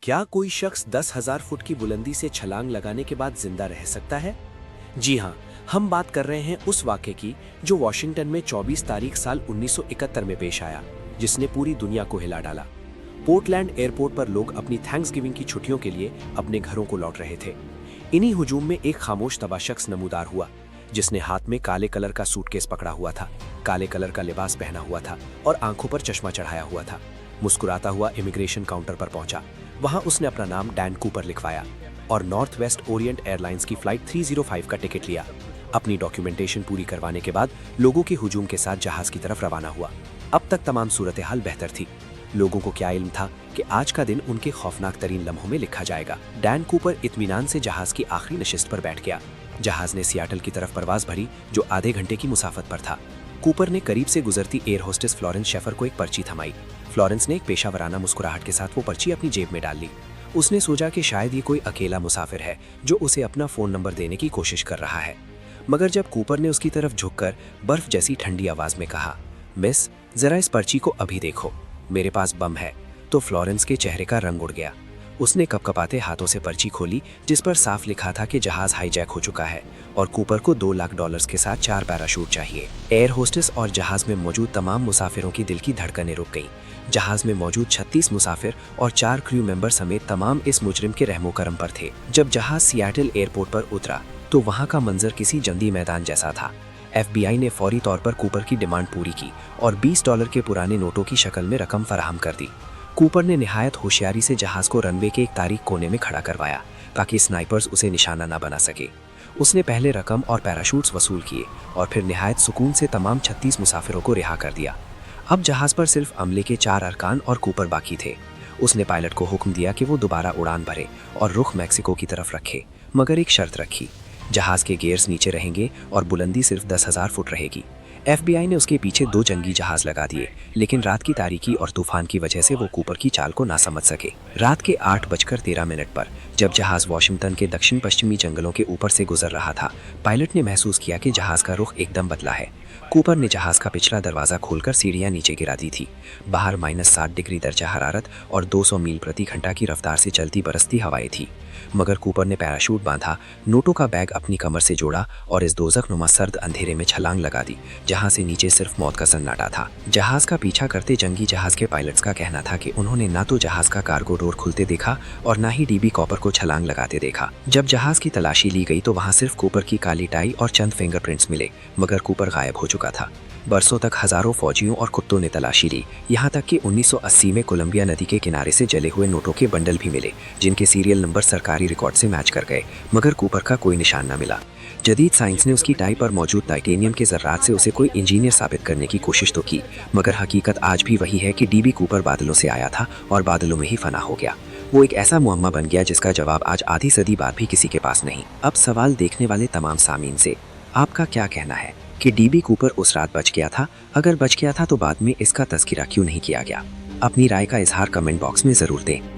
क्या कोई शख्स 10,000 फुट की बुलंदी से छलांग लगाने के बाद जिंदा रह सकता है? जी हाँ, हम बात कर रहे हैं उस वाक़े की जो वॉशिंगटन में 24 तारीख साल 1971 में पेश आया, जिसने पूरी दुनिया को हिला डाला। पोर्टलैंड एयरपोर्ट पर लोग अपनी थैंक्सगिविंग की छुट्टियों के लिए अपने घरों को लौट रहे थे। इन्हीं हुजूम में एक खामोश तबाह शख्स नमूदार हुआ, जिसने हाथ में काले कलर का सूटकेस पकड़ा हुआ था, काले कलर का लिबास पहना हुआ था और आंखों पर चश्मा चढ़ाया हुआ था। मुस्कुराता हुआ इमिग्रेशन काउंटर पर पहुंचा। वहां उसने अपना नाम डैन कूपर लिखवाया और नॉर्थ वेस्ट ओरिएंट एयरलाइंस की फ्लाइट 305 का टिकट लिया। अपनी डॉक्यूमेंटेशन पूरी करवाने के बाद लोगों के हुजूम के साथ जहाज की तरफ रवाना हुआ। अब तक तमाम सूरत हाल बेहतर थी। लोगों को क्या इल्म था कि आज का दिन उनके खौफनाक तरीन लम्हों में लिखा जाएगा। डैन कूपर इत्मीनान से जहाज की आखिरी नशिस्त पर बैठ गया। जहाज ने सियाटल की तरफ परवाज भरी, जो आधे घंटे की मुसाफत पर था। कूपर ने करीब से गुजरती एयर होस्टेस फ्लोरेंस शेफर को एक पर्ची थमाई। फ्लोरेंस ने एक पेशावराना मुस्कुराहट के साथ वो पर्ची अपनी जेब में डाल ली। उसने सोचा कि शायद ये कोई अकेला मुसाफिर है जो उसे अपना फोन नंबर देने की कोशिश कर रहा है। मगर जब कूपर ने उसकी तरफ झुककर बर्फ जैसी ठंडी आवाज में कहा, मिस, जरा इस पर्ची को अभी देखो, मेरे पास बम है, तो फ्लोरेंस के चेहरे का रंग उड़ गया। उसने कपकपाते हाथों से पर्ची खोली, जिस पर साफ लिखा था कि जहाज हाईजैक हो चुका है और कूपर को $2 लाख के साथ 4 पैराशूट चाहिए। एयर होस्टेस और जहाज में मौजूद तमाम मुसाफिरों की दिल की धड़कनें रुक गईं। जहाज में मौजूद 36 मुसाफिर और 4 क्रू मेंबर समेत तमाम इस मुजरिम के रहमो करम पर थे। जब जहाज सियाटल एयरपोर्ट पर उतरा तो वहां का मंजर किसी जंगी मैदान जैसा था। FBI ने फौरी तौर पर कूपर की डिमांड पूरी की और $20 के पुराने नोटों की शक्ल में रकम फराहम कर दी। कूपर ने निहायत होशियारी से जहाज को रनवे के एक तारीख कोने में खड़ा करवाया ताकि स्नाइपर्स उसे निशाना न बना सके। उसने पहले रकम और पैराशूट्स वसूल किए और फिर निहायत सुकून से तमाम 36 मुसाफिरों को रिहा कर दिया। अब जहाज पर सिर्फ अमले के 4 अरकान और कूपर बाकी थे। उसने पायलट को हुक्म दिया कि वो दोबारा उड़ान भरे और रुख मैक्सिको की तरफ रखे, मगर एक शर्त रखी, जहाज के गियर्स नीचे रहेंगे और बुलंदी सिर्फ 10,000 फुट रहेगी। FBI ने उसके पीछे 2 जंगी जहाज लगा दिए, लेकिन रात की तारीकी और तूफान की वजह से वो कूपर की चाल को ना समझ सके। रात के 8:13 पर जब जहाज वॉशिंगटन के दक्षिण पश्चिमी जंगलों के ऊपर से गुजर रहा था, पायलट ने महसूस किया कि जहाज का रुख एकदम बदला है। कूपर ने जहाज का पिछला दरवाजा खोलकर सीढ़ियां नीचे गिरा दी थी। बाहर -60 डिग्री दर्जा हरारत और 200 मील प्रति घंटा की रफ्तार से चलती बरसती हवाएं थी। मगर कूपर ने पैराशूट बांधा, नोटों का बैग अपनी कमर से जोड़ा और इस दोजखनुमा सर्द अंधेरे में छलांग लगा दी, जहां से नीचे सिर्फ मौत का सन्नाटा था। जहाज का पीछा करते जंगी जहाज के पायलट्स का कहना था कि उन्होंने ना तो जहाज का कार्गो डोर खुलते देखा और ना ही DB कॉपर को छलांग लगाते देखा। जब जहाज की तलाशी ली गई तो वहां सिर्फ कूपर की काली टाई और चंद फिंगरप्रिंट्स मिले, मगर कूपर गायब हो चुका था। बरसों तक हजारों फौजियों और कुत्तों ने तलाशी ली, यहाँ तक कि 1980 में कोलंबिया नदी के किनारे से जले हुए नोटों के बंडल भी मिले, जिनके सीरियल नंबर सरकारी रिकॉर्ड से मैच कर गए, मगर कूपर का कोई निशान न मिला। जदीद साइंस ने उसकी टाई पर मौजूद टाइटेनियम के जर्रात से उसे कोई इंजीनियर साबित करने की कोशिश तो की, मगर हकीकत आज भी वही है कि DB कूपर बादलों से आया था और बादलों में ही फना हो गया। वो एक ऐसा मुअम्मा बन गया जिसका जवाब आज आधी सदी बाद भी किसी के पास नहीं। अब सवाल देखने वाले तमाम सामीन से, आपका क्या कहना है कि DB कूपर उस रात बच गया था? अगर बच गया था तो बाद में इसका तज़किरा क्यों नहीं किया गया? अपनी राय का इजहार कमेंट बॉक्स में ज़रूर दें।